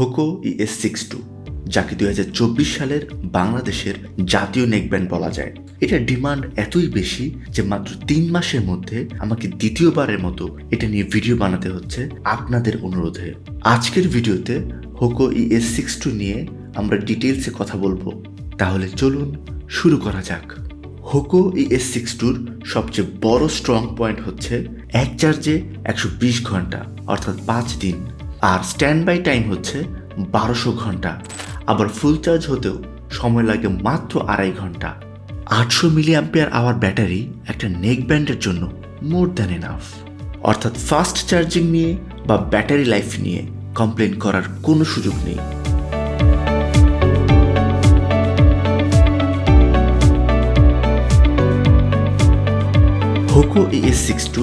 Hoco ES62, যাকে 2024 সালের বাংলাদেশের জাতীয় নেকব্যান্ড বলা যায়। এটার ডিমান্ড এতই বেশি যে মাত্র 3 মাসের মধ্যে আমাকে দ্বিতীয়বারের মতো এটা নিয়ে ভিডিও বানাতে হচ্ছে আপনাদের অনুরোধে। আজকের ভিডিওতে হোকো ES62 নিয়ে আমরা ডিটেলসে কথা বলবো। তাহলে চলুন শুরু করা যাক। হোকো ES62 সবচেয়ে বড় স্ট্রং পয়েন্ট হচ্ছে এক চার্জে 120 ঘন্টা অর্থাৎ 5 দিন, আর স্ট্যান্ড বাই টাইম হচ্ছে 1200 ঘন্টা। আবার ফুল চার্জ হতেও সময় লাগে মাত্র 2.5 ঘন্টা। 800 মিলিঅ্যাম্পিয়ার আওয়ার ব্যাটারি একটা নেক ব্যান্ডের জন্য মোর দ্যান এনাফ। অর্থাৎ ফাস্ট চার্জিং নিয়ে বা ব্যাটারি লাইফ নিয়ে কমপ্লেন করার কোনো সুযোগ নেই। Hoco ES62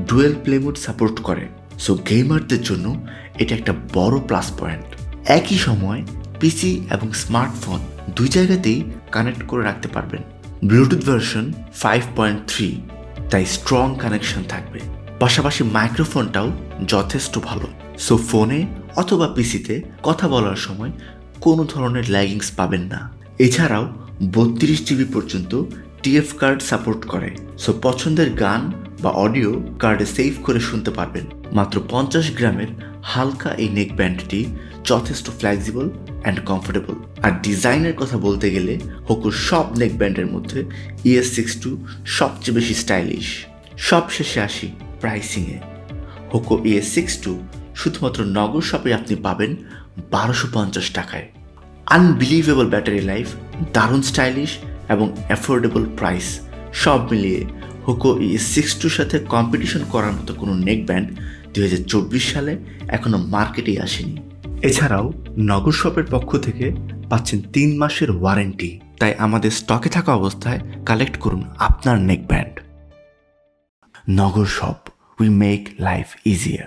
dual play mode support করে, সো গেমারদের জন্য এটা একটা বড় প্লাস পয়েন্ট। একই সময় পিসি এবং স্মার্টফোন দুই জায়গাতেই কানেক্ট করে রাখতে পারবেন। ব্লুটুথ ভার্সন 5.3, তাই স্ট্রং কানেকশন থাকবে। পাশাপাশি মাইক্রোফোনটাও যথেষ্ট ভালো, সো ফোনে অথবা পিসিতে কথা বলার সময় কোনো ধরনের ল্যাগিংস পাবেন না। এছাড়াও 32 জিবি পর্যন্ত টিএফ কার্ড সাপোর্ট করে, সো পছন্দের গান বা অডিও কার্ডে সেভ করে শুনতে পারবেন। মাত্র 50 গ্রামের হালকা এই নেক ব্যান্ডটি যথেষ্ট ফ্লেক্সিবল অ্যান্ড কমফোর্টেবল। আর ডিজাইনের কথা বলতে গেলে হোকোর সব নেক ব্যান্ডের মধ্যে ES62 সবচেয়ে বেশি স্টাইলিশ। সব শেষে আসি প্রাইসিংয়ে। হোকো ES62 শুধুমাত্র নগর শপে আপনি পাবেন 1250 টাকায়। আনবিলিভেবল ব্যাটারি লাইফ, দারুণ স্টাইলিশ এবং অ্যাফোর্ডেবল প্রাইস, সব মিলিয়ে হোকো ES62 সাথে কম্পিটিশন করার মতো কোনো নেক ব্যান্ড 2024 সালে এখনো মার্কেটেই আসেনি। এছাড়াও নগর শপের পক্ষ থেকে পাচ্ছেন 3 মাসের ওয়ারেন্টি, তাই আমাদের স্টকে থাকা অবস্থায় কালেক্ট করুন আপনার neck band. Nagar shop, we make life easier.